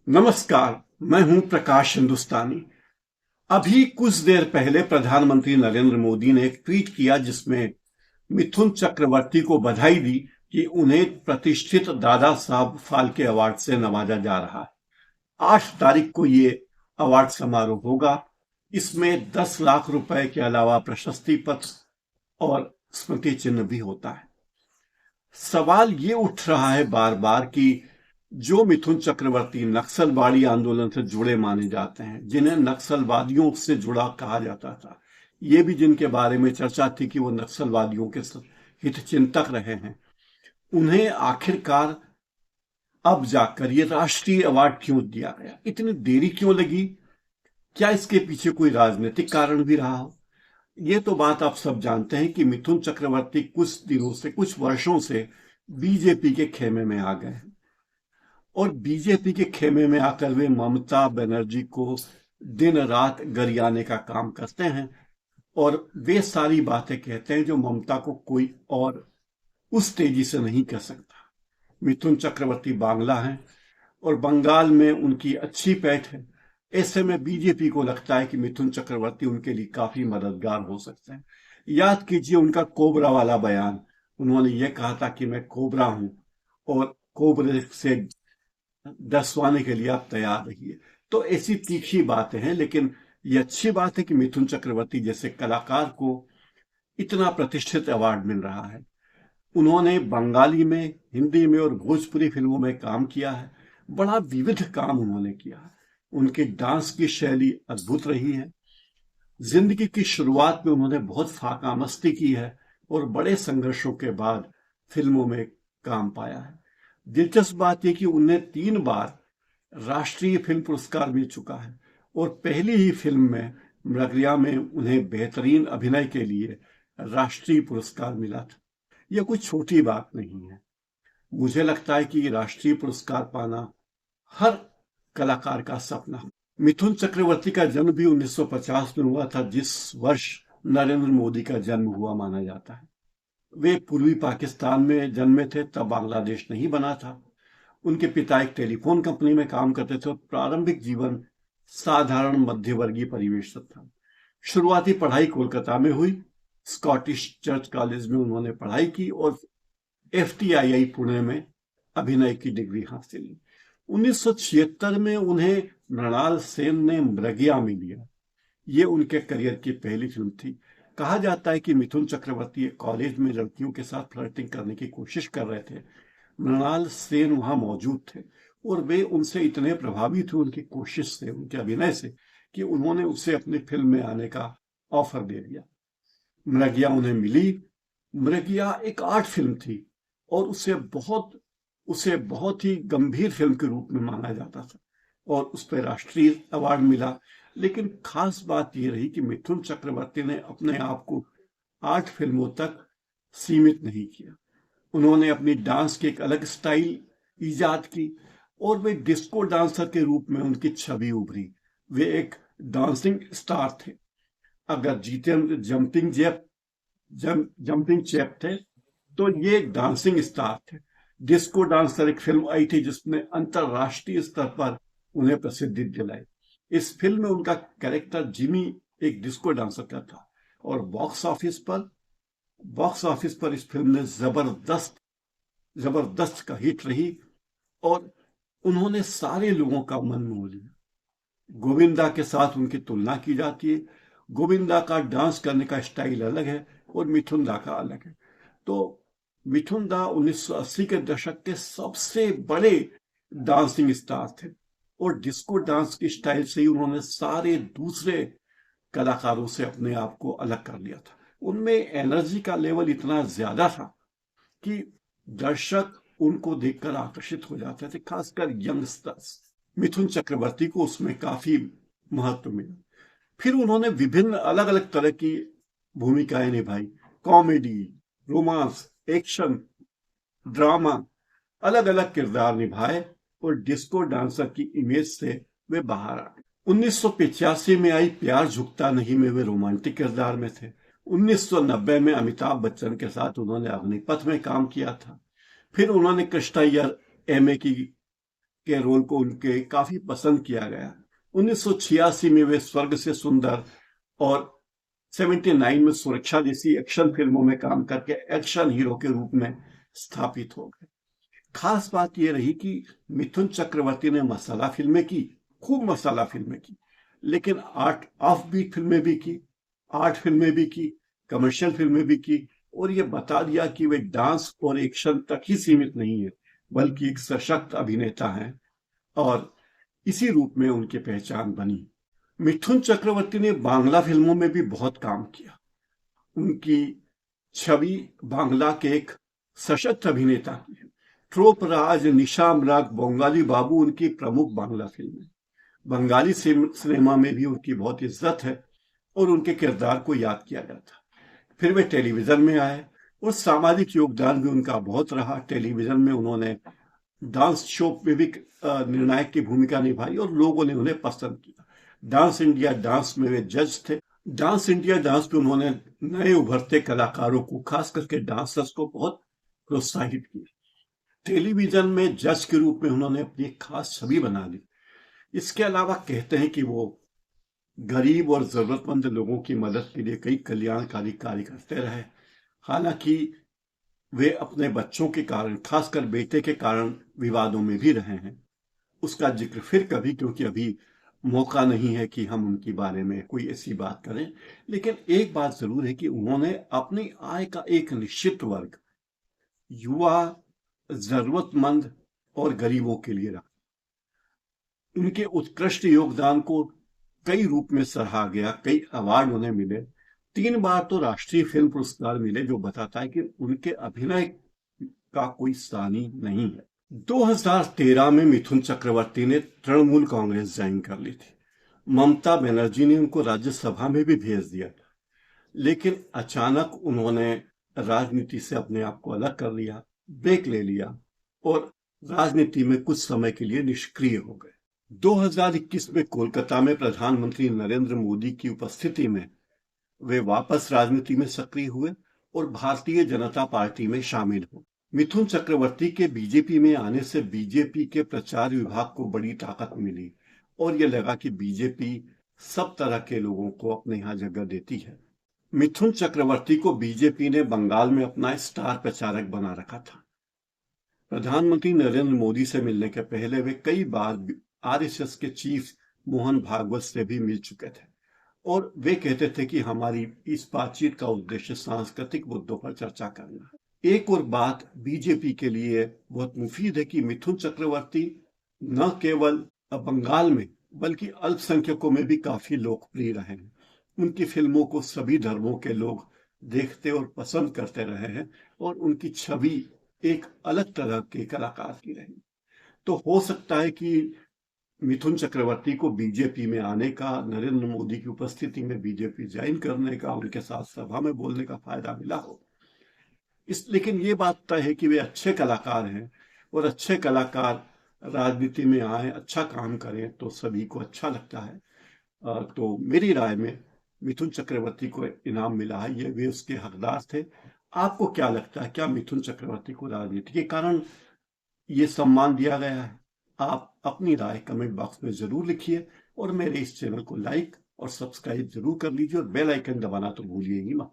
नमस्कार। मैं हूं प्रकाश हिंदुस्तानी। अभी कुछ देर पहले प्रधानमंत्री नरेंद्र मोदी ने एक ट्वीट किया जिसमें मिथुन चक्रवर्ती को बधाई दी कि उन्हें प्रतिष्ठित दादा साहब फाल्के अवार्ड से नवाजा जा रहा है। 8 तारीख को ये अवार्ड समारोह होगा। इसमें 10 लाख रुपए के अलावा प्रशस्ति पत्र और स्मृति चिन्ह भी होता है। सवाल ये उठ रहा है बार बार कि जो मिथुन चक्रवर्ती नक्सलवादी आंदोलन से जुड़े माने जाते हैं, जिन्हें नक्सलवादियों से जुड़ा कहा जाता था, ये भी जिनके बारे में चर्चा थी कि वो नक्सलवादियों के हितचिंतक रहे हैं, उन्हें आखिरकार अब जाकर ये राष्ट्रीय अवार्ड क्यों दिया गया? इतनी देरी क्यों लगी? क्या इसके पीछे कोई राजनीतिक कारण भी रहा हो? ये तो बात आप सब जानते हैं कि मिथुन चक्रवर्ती कुछ दिनों से, कुछ वर्षों से बीजेपी के खेमे में आ गए हैं और बीजेपी के खेमे में आकर वे ममता बनर्जी को दिन रात गरियाने का काम करते हैं और वे सारी बातें कहते हैं जो ममता को कोई और उस तेजी से नहीं कह सकता। मिथुन चक्रवर्ती बांग्ला हैं और बंगाल में उनकी अच्छी पैठ है। ऐसे में बीजेपी को लगता है कि मिथुन चक्रवर्ती उनके लिए काफी मददगार हो सकते हैं। याद कीजिए उनका कोबरा वाला बयान। उन्होंने ये कहा था कि मैं कोबरा हूं और कोबरे से डसवाने के लिए आप तैयार रहिए। तो ऐसी तीखी बातें हैं, लेकिन ये अच्छी बात है कि मिथुन चक्रवर्ती जैसे कलाकार को इतना प्रतिष्ठित अवार्ड मिल रहा है। उन्होंने बंगाली में, हिंदी में और भोजपुरी फिल्मों में काम किया है। बड़ा विविध काम उन्होंने किया है। उनकी डांस की शैली अद्भुत रही है। जिंदगी की शुरुआत में उन्होंने बहुत फाका मस्ती की है और बड़े संघर्षों के बाद फिल्मों में काम पाया है। दिलचस्प बात यह कि उन्हें 3 बार राष्ट्रीय फिल्म पुरस्कार मिल चुका है और पहली ही फिल्म में मृगया में उन्हें बेहतरीन अभिनय के लिए राष्ट्रीय पुरस्कार मिला था। यह कोई छोटी बात नहीं है। मुझे लगता है कि राष्ट्रीय पुरस्कार पाना हर कलाकार का सपना। मिथुन चक्रवर्ती का जन्म भी 1950 में हुआ था, जिस वर्ष नरेंद्र मोदी का जन्म हुआ माना जाता है। वे पूर्वी पाकिस्तान में जन्मे थे, तब बांग्लादेश नहीं बना था। उनके पिता एक टेलीफोन कंपनी में काम करते थे और प्रारंभिक जीवन साधारण मध्यवर्गीय परिवेश से था। शुरुआती पढ़ाई कोलकाता में हुई। स्कॉटिश चर्च कॉलेज में उन्होंने पढ़ाई की और FTII पुणे में अभिनय की डिग्री हासिल की। 1976 में उन्हें मृणाल सेन ने मृगया में लिया। ये उनके करियर की पहली फिल्म थी। कहा जाता है कि मिथुन चक्रवर्ती एक कॉलेज में लड़कियों के साथ फ्लर्टिंग करने की कोशिश कर रहे थे। मृणाल सेन वहां मौजूद थे और वे उनसे इतने प्रभावित हुए उनकी कोशिश से, उनके अभिनय से, कि उन्होंने उसे अपनी फिल्म में आने का ऑफर दे दिया। मृगया उन्हें मिली। मृगया एक आर्ट फिल्म थी और उसे बहुत ही गंभीर फिल्म के रूप में माना जाता था और उस पर राष्ट्रीय अवार्ड मिला। लेकिन खास बात यह रही कि मिथुन चक्रवर्ती ने अपने आप को 8 फिल्मों तक सीमित नहीं किया। उन्होंने अपनी डांस की एक अलग स्टाइल ईजाद की और वे डिस्को डांसर के रूप में उनकी छवि उभरी। वे एक डांसिंग स्टार थे। अगर जीतेंद्र जंपिंग चैप थे, तो ये डांसिंग स्टार थे। डिस्को डांसर एक फिल्म आई थी जिसने अंतरराष्ट्रीय स्तर पर उन्हें प्रसिद्धि दिलाई। इस फिल्म में उनका कैरेक्टर जिमी एक डिस्को डांसर का था और बॉक्स ऑफिस पर इस फिल्म ने जबरदस्त का हिट रही और उन्होंने सारे लोगों का मन मोह लिया। गोविंदा के साथ उनकी तुलना की जाती है। गोविंदा का डांस करने का स्टाइल अलग है और मिथुन दा का अलग है। तो मिथुन दा 1980 के दशक के सबसे बड़े डांसिंग स्टार थे और डिस्को डांस की स्टाइल से ही उन्होंने सारे दूसरे कलाकारों से अपने आप को अलग कर लिया था। उनमें एनर्जी का लेवल इतना ज्यादा था कि दर्शक उनको देखकर आकर्षित हो जाते थे, खासकर यंगस्टर्स। मिथुन चक्रवर्ती को उसमें काफी महत्व मिला। फिर उन्होंने विभिन्न अलग अलग तरह की भूमिकाएं निभाई। कॉमेडी, रोमांस, एक्शन, ड्रामा, अलग अलग किरदार निभाए और डिस्को डांसर की इमेज से वे बाहर आ गए। 1985 में आई प्यार झुकता नहीं में वे रोमांटिक किरदार में थे। 1990 में अमिताभ बच्चन के साथ उन्होंने अग्निपथ में काम किया था। फिर उन्होंने कृष्णा अय्यर MA की के रोल को उनके काफी पसंद किया गया। 1986 में वे स्वर्ग से सुंदर और 79 में सुरक्षा जैसी एक्शन फिल्मों में काम करके एक्शन हीरो के रूप में स्थापित हो गए। खास बात यह रही कि मिथुन चक्रवर्ती ने मसाला फिल्में की, खूब मसाला फिल्में की, लेकिन ऑफ बीट फिल्में भी की, आर्ट फिल्में भी की, कमर्शियल फिल्में भी की, और ये बता दिया कि वे डांस और एक्शन तक ही सीमित नहीं है, बल्कि एक सशक्त अभिनेता हैं, और इसी रूप में उनकी पहचान बनी। मिथुन चक्रवर्ती ने बांग्ला फिल्मों में भी बहुत काम किया। उनकी छवि बांग्ला के एक सशक्त अभिनेता की है। ट्रोप राज, निशा मृग, बंगाली बाबू उनकी प्रमुख बांग्ला फिल्म है। बंगाली सिनेमा में भी उनकी बहुत इज्जत है और उनके किरदार को याद किया जाता है। फिर वे टेलीविजन में आए और सामाजिक योगदान भी उनका बहुत रहा। टेलीविजन में उन्होंने डांस शो में भी निर्णायक की भूमिका निभाई और लोगों ने उन्हें पसंद किया। डांस इंडिया डांस में वे जज थे। डांस इंडिया डांस में उन्होंने नए उभरते कलाकारों को, खास करके डांसर्स को, बहुत प्रोत्साहित किया। टेलीविजन में जज के रूप में उन्होंने अपनी एक खास छवि बना ली। इसके अलावा कहते हैं कि वो गरीब और जरूरतमंद लोगों की मदद के लिए कई कल्याणकारी कार्य करते रहे। हालांकि वे अपने बच्चों के कारण, खासकर बेटे के कारण, विवादों में भी रहे हैं। उसका जिक्र फिर कभी, क्योंकि अभी मौका नहीं है कि हम उनके बारे में कोई ऐसी बात करें। लेकिन एक बात जरूर है कि उन्होंने अपनी आय का एक निश्चित वर्ग युवा, जरूरतमंद और गरीबों के लिए रखा। उनके उत्कृष्ट योगदान को कई रूप में सराहा गया। कई अवार्ड उन्हें मिले। 3 बार तो राष्ट्रीय फिल्म पुरस्कार मिले, जो बताता है कि उनके अभिनय का कोई सानी नहीं है। 2013 में मिथुन चक्रवर्ती ने तृणमूल कांग्रेस ज्वाइन कर ली थी। ममता बनर्जी ने उनको राज्यसभा में भी भेज दिया था, लेकिन अचानक उन्होंने राजनीति से अपने आप को अलग कर लिया, ब्रेक ले लिया और राजनीति में कुछ समय के लिए निष्क्रिय हो गए। 2021 में कोलकाता में प्रधानमंत्री नरेंद्र मोदी की उपस्थिति में वे वापस राजनीति में सक्रिय हुए और भारतीय जनता पार्टी में शामिल हो। मिथुन चक्रवर्ती के बीजेपी में आने से बीजेपी के प्रचार विभाग को बड़ी ताकत मिली और यह लगा कि बीजेपी सब तरह के लोगों को अपने यहां जगह देती है। मिथुन चक्रवर्ती को बीजेपी ने बंगाल में अपना स्टार प्रचारक बना रखा था। प्रधानमंत्री नरेंद्र मोदी से मिलने के पहले वे कई बार आरएसएस के चीफ मोहन भागवत से भी मिल चुके थे और वे कहते थे कि हमारी इस बातचीत का उद्देश्य सांस्कृतिक मुद्दों पर चर्चा करना है। एक और बात बीजेपी के लिए बहुत मुफीद है कि मिथुन चक्रवर्ती न केवल बंगाल में बल्कि अल्पसंख्यकों में भी काफी लोकप्रिय रहे हैं। उनकी फिल्मों को सभी धर्मों के लोग देखते और पसंद करते रहे हैं और उनकी छवि एक अलग तरह के कलाकार की रही। तो हो सकता है कि मिथुन चक्रवर्ती को बीजेपी में आने का, नरेंद्र मोदी की उपस्थिति में बीजेपी ज्वाइन करने का, उनके साथ सभा में बोलने का फायदा मिला हो। लेकिन ये बात तय है कि वे अच्छे कलाकार हैं और अच्छे कलाकार राजनीति में आए, अच्छा काम करें तो सभी को अच्छा लगता है। तो मेरी राय में मिथुन चक्रवर्ती को इनाम मिला है, ये वे उसके हकदार थे। आपको क्या लगता है, क्या मिथुन चक्रवर्ती को राजनीति के कारण ये सम्मान दिया गया है? आप अपनी राय कमेंट बॉक्स में जरूर लिखिए और मेरे इस चैनल को लाइक और सब्सक्राइब जरूर कर लीजिए और बेल आइकन दबाना तो भूलिए ही मत।